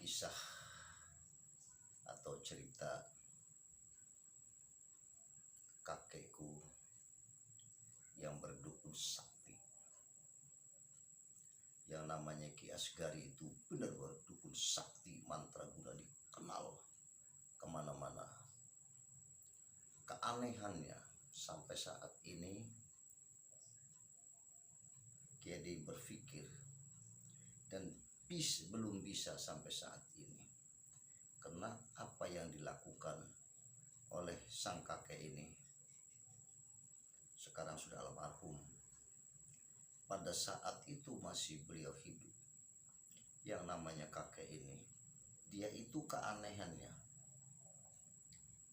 kisah atau cerita kakekku yang berdukun sakti. Yang namanya Ki Asgari itu benar-benar dukun sakti, mantraguna, dikenal kemana-mana. Keanehannya sampai saat ini Kiai berpikir dan belum bisa sampai saat ini, karena apa yang dilakukan oleh sang kakek ini sekarang sudah almarhum. Pada saat itu masih beliau hidup, yang namanya kakek ini, dia itu keanehannya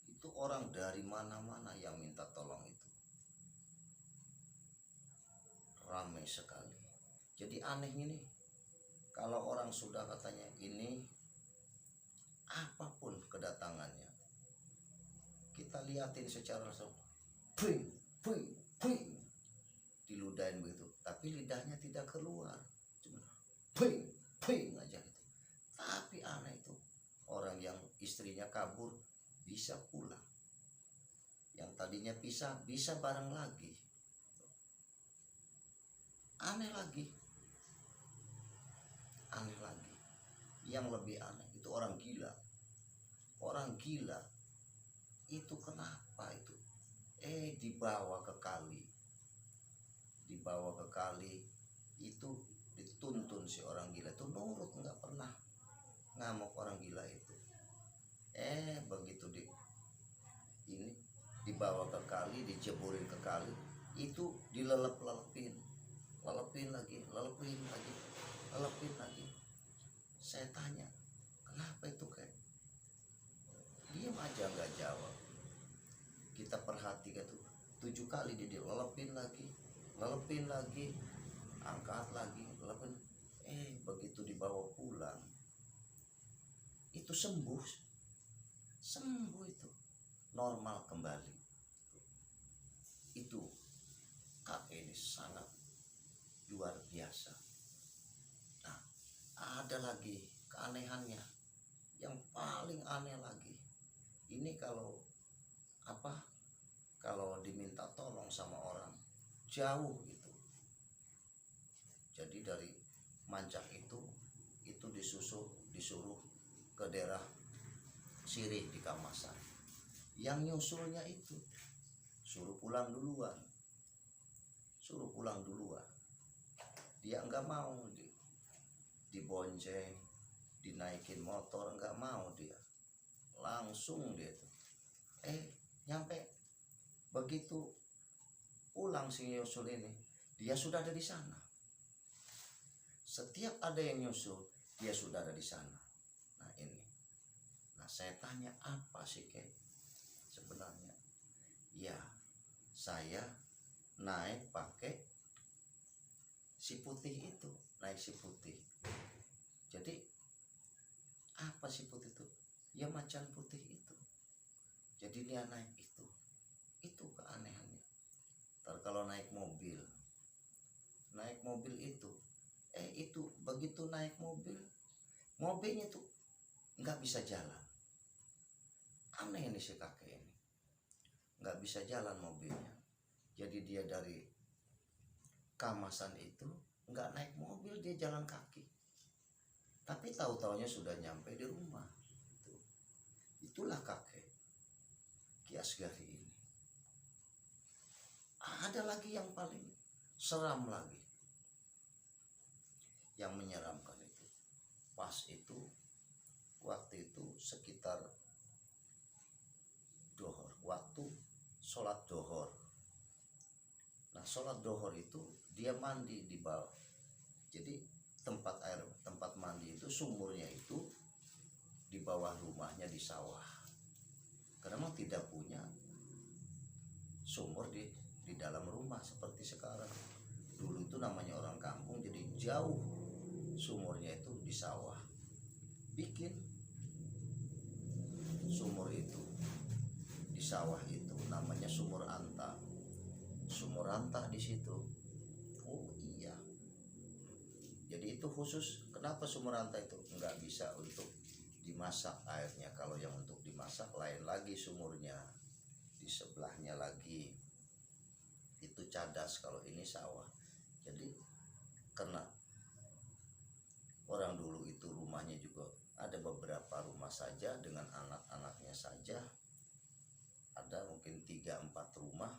itu orang dari mana-mana yang minta tolong itu ramai sekali. Jadi anehnya nih, kalau orang sudah katanya ini apapun kedatangannya, kita liatin secara langsung, ping, ping, ping, diludahin begitu, tapi lidahnya tidak keluar, cuma ping, ping aja gitu. Tapi aneh itu, orang yang istrinya kabur bisa pulang, yang tadinya pisah bisa bareng lagi. Aneh lagi. Yang lebih aneh itu orang gila. Orang gila itu kenapa itu? Dibawa ke kali. Itu dituntun si orang gila itu nurut, nggak pernah ngamuk orang gila itu. Begitu dibawa ke kali, dijeburin ke kali, itu dilelepin lagi. Saya tanya, kenapa itu kayak diam aja nggak jawab. Kita perhatikan tuh 7 kali dia dilelepin lagi, angkat lagi, lelepin. Begitu dibawa pulang itu sembuh itu, normal kembali. Itu kakek ini sangat luar biasa. Nah, ada lagi keanehannya, yang paling aneh lagi. Ini kalau diminta tolong sama orang jauh gitu. Jadi dari Mancak itu disuruh ke daerah Sirih di Kamasan. Yang nyusulnya itu suruh pulang duluan. Dia nggak mau dibonceng, dinaikin motor, nggak mau dia. Langsung dia tuh. Nyampe begitu pulang si nyusul ini, dia sudah ada di sana. Setiap ada yang nyusul, dia sudah ada di sana. Nah ini. Nah saya tanya, apa sih Kek sebenarnya? Ya, saya naik pakai si putih itu, Jadi apa si putih itu? Ya macan putih itu. Jadi dia naik itu keanehannya. Kalau naik mobil itu, itu begitu naik mobilnya tuh nggak bisa jalan. Aneh ini si kakek ini, nggak bisa jalan mobilnya. Jadi dia dari Kamasan itu nggak naik mobil, dia jalan kaki. Tapi tahu-taunya sudah nyampe di rumah. Itulah kakek Ki Asgari ini. Ada lagi yang paling seram lagi, yang menyeramkan itu. Pas itu, waktu itu sekitar dohor, waktu sholat dohor. Nah sholat dohor itu dia mandi di bawah. Jadi tempat mandi itu, sumurnya itu di bawah rumahnya di sawah. Karena memang tidak punya sumur di dalam rumah seperti sekarang. Dulu itu namanya orang kampung, jadi jauh sumurnya itu di sawah. Bikin sumur itu di sawah itu namanya sumur anta. Di situ. Oh iya. Jadi itu khusus. Kenapa sumur anta itu nggak bisa untuk dimasak airnya. Kalau yang untuk dimasak lain lagi sumurnya, di sebelahnya lagi itu cadas, kalau ini sawah. Jadi karena orang dulu itu rumahnya juga ada beberapa rumah saja dengan anak-anaknya saja, ada mungkin 3-4 rumah,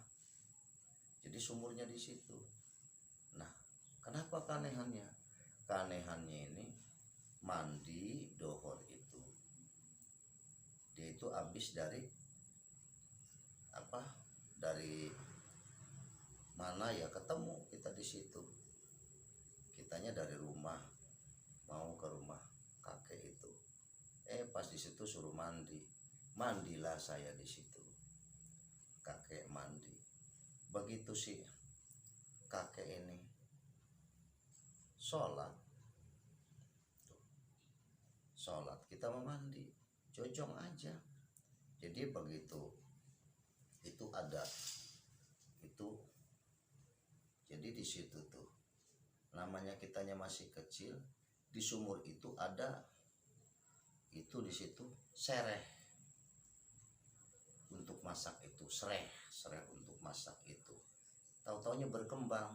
jadi sumurnya di situ. Nah, kenapa keanehannya? Keanehannya ini mandi dohor itu, dia itu habis dari apa? Dari mana ya, ketemu kita di situ. Kitanya dari rumah mau ke rumah kakek itu. Pas di situ suruh mandi. Mandilah saya di situ. Kakek mandi. Begitu sih kakek ini sholat, kita mau mandi, jojong aja. Jadi begitu itu ada itu, jadi di situ tuh namanya kitanya masih kecil, di sumur itu ada itu, di situ sereh untuk masak itu, sereh untuk masak itu. Tahu-taunya berkembang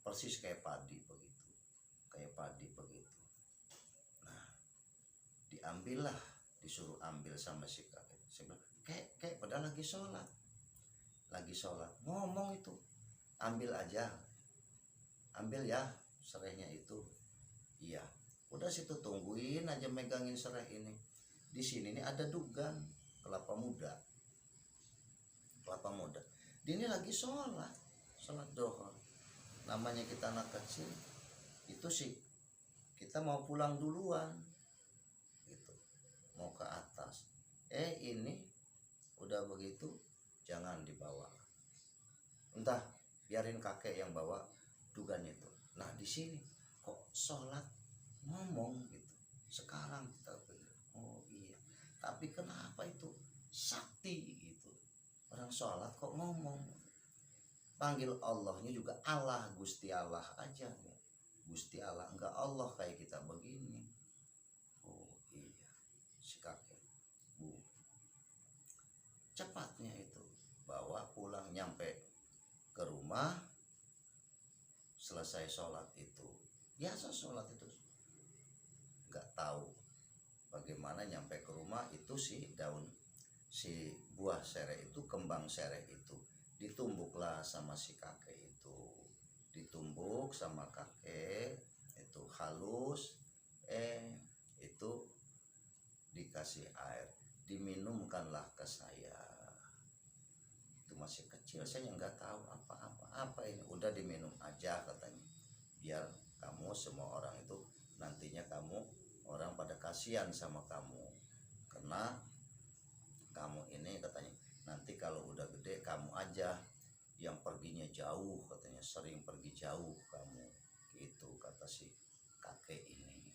persis kayak padi begitu, Nah, diambillah, disuruh ambil sama si kakek. Saya bilang, kayak padahal lagi sholat, ngomong itu, ambil aja, ambil ya serehnya itu. Iya, udah situ tungguin aja, megangin sereh ini. Di sini nih ada dugan kelapa muda. Dia ini lagi sholat dohor. Namanya kita anak kecil itu sih, kita mau pulang duluan gitu, mau ke atas. Ini udah begitu, jangan dibawa, entah biarin kakek yang bawa dugan itu. Nah, di sini kok sholat ngomong gitu. Sekarang kita pikir, oh iya, tapi kenapa itu sakti gitu, orang sholat kok ngomong. Panggil Allahnya juga Allah, Gusti Allah aja, Gusti Allah, enggak Allah kayak kita begini. Oh iya, si kakek cepatnya itu bawa pulang, nyampe ke rumah selesai sholat itu, biasa sholat itu, nggak tahu bagaimana nyampe ke rumah itu si buah sereh itu, kembang sereh itu ditumbuklah sama si kakek itu, ditumbuk sama kakek itu halus. Itu dikasih air, diminumkanlah ke saya. Itu masih kecil, saya nggak tahu apa ini. Udah diminum aja katanya, biar kamu semua orang itu nantinya kamu orang pada kasihan sama kamu, karena kamu ini katanya nanti kalau udah gede kamu aja yang perginya jauh, katanya sering pergi jauh kamu, gitu kata si kakek ini.